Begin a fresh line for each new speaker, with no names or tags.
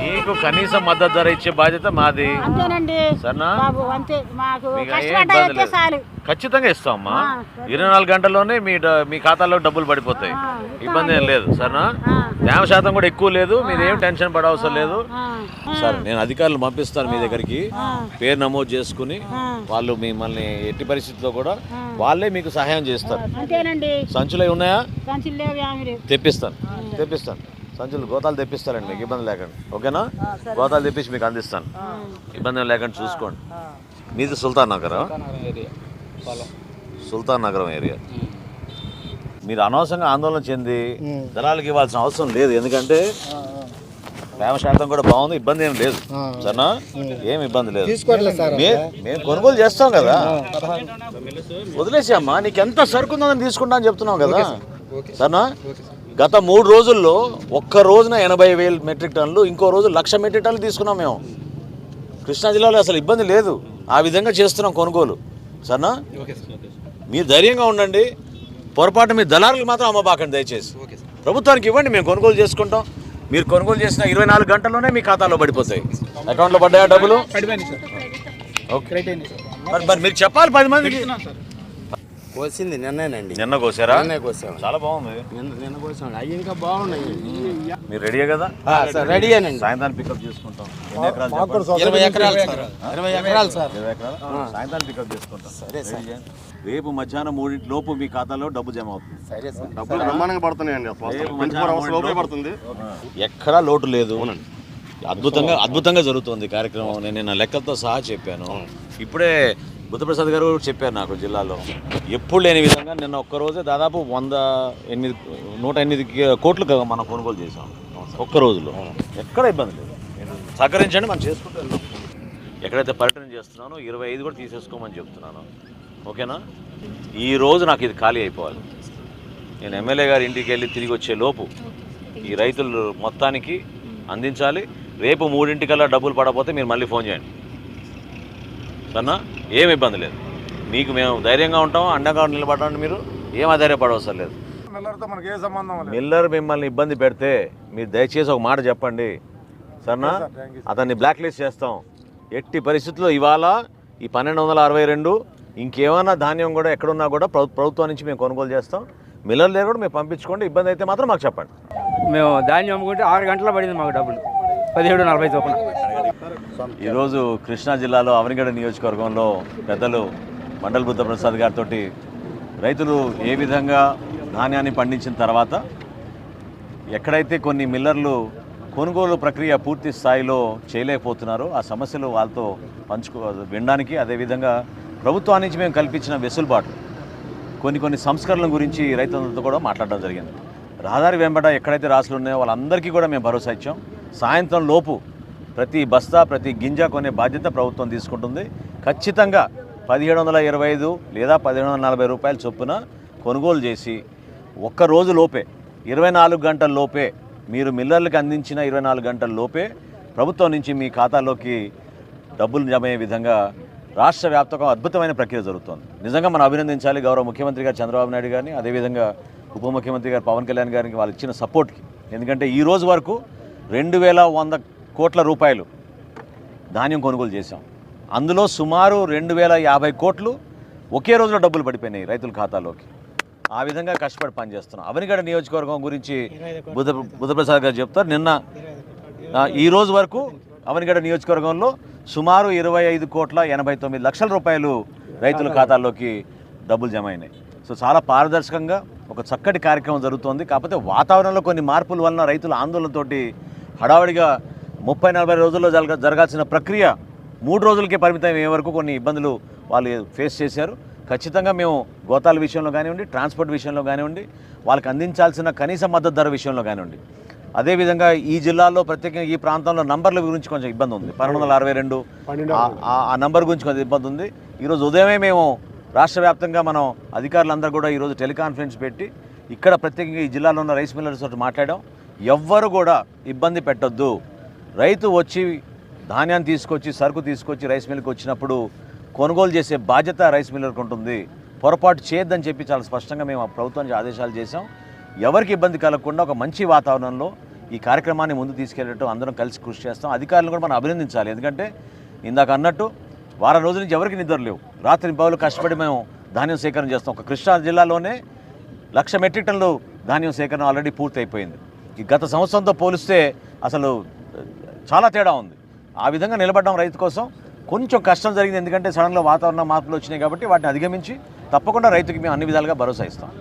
మీకు కనీస మద్దతు ధర ఇచ్చే బాధ్యత మాది.
అంతేనండి
సరేనా?
బాబు అంతే. మాకు
మీకు ఏం
కష్టపడ్డా
ఇబ్బంది
అయితే
లేదు.
చాలు.
ఖచ్చితంగా ఇస్తామమ్మా. 24 గంటల్లోనే మీ ఖాతాలో డబ్బులు పడిపోతాయి. ఇబ్బంది ఏం లేదు. సరేనా? తేమ శాతం కూడా ఎక్కువ లేదు. మీరు ఏం టెన్షన్ పడే అవసరం లేదు. సరే, నేను అధికారులు పంపిస్తాను మీ దగ్గరికి. పేరు నమోదు చేసుకుని వాళ్ళు మిమ్మల్ని ఎట్టి పరిస్థితుల్లో కూడా వాళ్ళే మీకు సహాయం చేస్తారు.
అంతేనండి.
సంచులు ఉన్నాయా?
సంచులు లేవు, ఏమీ లేవు.
తెప్పిస్తాను సంచులు గోతాలు తెప్పిస్తారండి, మీకు ఇబ్బంది లేకుండా. ఓకేనా? గోతాలు తెప్పించి మీకు అందిస్తాను, ఇబ్బంది లేకుండా చూసుకోండి. మీది సుల్తాన్ నగరం ఏరియా. మీరు అనవసరంగా ఆందోళన చెంది దళాలకు ఇవ్వాల్సిన అవసరం లేదు. ఎందుకంటే తేమ శాతం కూడా బాగుంది, ఇబ్బంది ఏం లేదు. సరేనా? ఏం ఇబ్బంది లేదు. మేము కొనుగోలు చేస్తాం కదా, వదిలేసి అమ్మా. నీకు ఎంత సరుకు ఉందని తీసుకుంటా అని చెప్తున్నాం కదా. సరేనా? గత 3 రోజుల్లో ఒక్క రోజున 80,000 మెట్రిక్ టన్నులు, ఇంకో రోజు 1,00,000 మెట్రిక్ టన్నులు తీసుకున్నాం మేము. కృష్ణా జిల్లాలో అసలు ఇబ్బంది లేదు. ఆ విధంగా చేస్తున్నాం కొనుగోలు. సరేనా? మీరు ధైర్యంగా ఉండండి. పొరపాటు మీ దళారులకు మాత్రం అమ్మబాకండి దయచేసి. ప్రభుత్వానికి ఇవ్వండి, మేము కొనుగోలు చేసుకుంటాం. మీరు కొనుగోలు చేసిన 24 గంటల్లోనే మీ ఖాతాలో పడిపోతాయి. అకౌంట్లో పడ్డాయా డబ్బులు? మరి మీరు చెప్పాలి 10 మందికి.
కోసింది నిన్నేనండి.
నిన్న కోసారా?
కోసాము.
చాలా బాగుంది.
నిన్న కోసాము. అవి ఇంకా బాగున్నాయి.
మీరు రెడీయే కదా?
రెడీయేనండి.
సాయంత్రాన్ని పికప్ చేసుకుంటాం. ఎన్ని ఎకరాలు?
20 ఎకరాలు సార్. 20 ఎకరాలు సార్.
20 ఎకరాలు సాయంత్రాన్ని పికప్ చేసుకుంటాం. సరే సార్. రేపు మధ్యాహ్నం 3 లోపు మీ ఖాతాలో డబ్బు జమ అవుతుంది.
సరే సార్.
డబ్బులు బ్రహ్మాండంగా పడుతున్నాయండి. పడుతుంది.
ఎక్కడా లోటు లేదు. అద్భుతంగా జరుగుతుంది కార్యక్రమం. నేను నా లెక్కలతో సహా చెప్పాను. ఇప్పుడే బుద్ధప్రసాద్ గారు చెప్పారు నాకు, జిల్లాలో ఎప్పుడు లేని విధంగా నిన్న ఒక్కరోజే దాదాపు 108 కోట్లు మనం కొనుగోలు చేసాం ఒక్క రోజులో. ఎక్కడ ఇబ్బంది లేదు. సహకరించండి, మనం చేసుకుంటూ వెళ్దాం. ఎక్కడైతే పర్యటన చేస్తున్నానో 25 కూడా తీసేసుకోమని చెప్తున్నాను. ఓకేనా? ఈ రోజు నాకు ఇది ఖాళీ అయిపోవాలి. నేను ఎమ్మెల్యే గారి ఇంటికి వెళ్ళి తిరిగి వచ్చే లోపు ఈ రైతులు మొత్తానికి అందించాలి. రేపు 3 డబ్బులు పడకపోతే మీరు మళ్ళీ ఫోన్ చేయండి. సరేనా? ఏమి ఇబ్బంది లేదు. మీకు మేము ధైర్యంగా ఉంటాం, అండగా నిలబడండి. మీరు ఏం అధైర్యపడవసరం లేదు. మిల్లర్ మిమ్మల్ని ఇబ్బంది పెడితే మీరు దయచేసి ఒక మాట చెప్పండి. సరేనా? అతన్ని బ్లాక్ లిస్ట్ చేస్తాం. ఎట్టి పరిస్థితుల్లో ఇవాళ ఈ 1262 ఇంకేమైనా ధాన్యం కూడా ఎక్కడున్నా కూడా ప్రభుత్వం నుంచి మేము కొనుగోలు చేస్తాం. మిల్లర్ దగ్గర కూడా మేము పంపించుకోండి. ఇబ్బంది అయితే మాత్రం మాకు చెప్పండి.
మేము ధాన్యం అమ్ముకుంటే 6 గంటల పడింది మాకు డబ్బులు. 17:40 చొప్పున.
ఈరోజు కృష్ణా జిల్లాలో అవనిగడ్డ నియోజకవర్గంలో పెద్దలు మండల బుద్ధప్రసాద్ గారితో రైతులు ఏ విధంగా ధాన్యాన్ని పండించిన తర్వాత ఎక్కడైతే కొన్ని మిల్లర్లు కొనుగోలు ప్రక్రియ పూర్తి స్థాయిలో చేయలేకపోతున్నారో ఆ సమస్యలు వాళ్ళతో వినడానికి, అదేవిధంగా ప్రభుత్వం నుంచి మేము కల్పించిన వెసులుబాటు, కొన్ని సంస్కరణల గురించి రైతులతో కూడా మాట్లాడడం జరిగింది. రహదారి వెంబడ ఎక్కడైతే రాసులు ఉన్నాయో వాళ్ళందరికీ కూడా మేము భరోసా ఇచ్చాం. సాయంత్రం లోపు ప్రతి బస్తా, ప్రతి గింజ కొనే బాధ్యత ప్రభుత్వం తీసుకుంటుంది. ఖచ్చితంగా 1725 లేదా 1740 రూపాయల చొప్పున కొనుగోలు చేసి ఒక్క రోజు లోపే 24 గంటల లోపే మీరు మిల్లర్లకు అందించిన 24 గంటల లోపే ప్రభుత్వం నుంచి మీ ఖాతాలోకి డబ్బులు జమ అయ్యే విధంగా రాష్ట్ర వ్యాప్తంగా అద్భుతమైన ప్రక్రియ జరుగుతోంది. నిజంగా మనం అభినందించాలి గౌరవ ముఖ్యమంత్రి గారు చంద్రబాబు నాయుడు గారిని, అదేవిధంగా ఉప ముఖ్యమంత్రి గారు పవన్ కళ్యాణ్ గారికి వాళ్ళు ఇచ్చిన సపోర్ట్కి. ఎందుకంటే ఈ రోజు వరకు 2100 కోట్ల రూపాయలు ధాన్యం కొనుగోలు చేశాం. అందులో సుమారు 2050 కోట్లు ఒకే రోజులో డబ్బులు పడిపోయినాయి రైతుల ఖాతాలోకి. ఆ విధంగా కష్టపడి పనిచేస్తున్నాం. అవనిగడ్డ నియోజకవర్గం గురించి బుద్ధప్రసాద్ గారు చెప్తారు. నిన్న ఈ రోజు వరకు అవనిగడ్డ నియోజకవర్గంలో సుమారు 25,89,00,000 రూపాయలు రైతుల ఖాతాల్లోకి డబ్బులు జమ అయినాయి. సో చాలా పారదర్శకంగా ఒక చక్కటి కార్యక్రమం జరుగుతోంది. కాకపోతే వాతావరణంలో కొన్ని మార్పుల వలన రైతుల ఆందోళనతోటి హడావడిగా 30-40 రోజుల్లో జరగాల్సిన ప్రక్రియ 3 రోజులకే పరిమితం అయ్యే వరకు కొన్ని ఇబ్బందులు వాళ్ళు ఫేస్ చేశారు. ఖచ్చితంగా మేము గోతాల విషయంలో కానివ్వండి, ట్రాన్స్పోర్ట్ విషయంలో కానివ్వండి, వాళ్ళకి అందించాల్సిన కనీస మద్దతు ధర విషయంలో కానివ్వండి, అదేవిధంగా ఈ జిల్లాలో ప్రత్యేకంగా ఈ ప్రాంతంలో నంబర్ల గురించి కొంచెం ఇబ్బంది ఉంది. 1262 ఆ నంబర్ గురించి కొంచెం ఇబ్బంది ఉంది. ఈరోజు ఉదయమే మేము రాష్ట్ర వ్యాప్తంగా మనం అధికారులందరూ కూడా ఈరోజు టెలికాన్ఫరెన్స్ పెట్టి ఇక్కడ ప్రత్యేకంగా ఈ జిల్లాలో ఉన్న రైస్ మిల్లర్స్ తోటి మాట్లాడాం. ఎవ్వరు కూడా ఇబ్బంది పెట్టొద్దు. రైతు వచ్చి ధాన్యాన్ని తీసుకొచ్చి, సరుకు తీసుకొచ్చి రైస్ మిల్కి వచ్చినప్పుడు కొనుగోలు చేసే బాధ్యత రైస్ మిల్లర్కి ఉంటుంది. పొరపాటు చేయొద్దని చెప్పి చాలా స్పష్టంగా మేము ప్రభుత్వానికి ఆదేశాలు చేశాం. ఎవరికి ఇబ్బంది కలగకుండా ఒక మంచి వాతావరణంలో ఈ కార్యక్రమాన్ని ముందు తీసుకెళ్ళేట్టు అందరం కలిసి కృషి చేస్తాం. అధికారులను కూడా మనం అభినందించాలి. ఎందుకంటే ఇందాక అన్నట్టు వారం రోజుల నుంచి ఎవరికి నిద్ర లేవు. రాత్రి బావులు కష్టపడి మేము ధాన్యం సేకరణ చేస్తాం. ఒక కృష్ణా జిల్లాలోనే 1,00,000 మెట్రిక్ టన్నులు ధాన్యం సేకరణ ఆల్రెడీ పూర్తి అయిపోయింది. ఈ గత సంవత్సరంతో పోలిస్తే అసలు చాలా తేడా ఉంది. ఆ విధంగా నిలబడడం రైతు కోసం కొంచెం కష్టం జరిగింది. ఎందుకంటే సడన్గా వాతావరణ మార్పులు వచ్చినాయి కాబట్టి వాటిని అధిగమించి తప్పకుండా రైతుకి మేము అన్ని విధాలుగా భరోసా ఇస్తాం.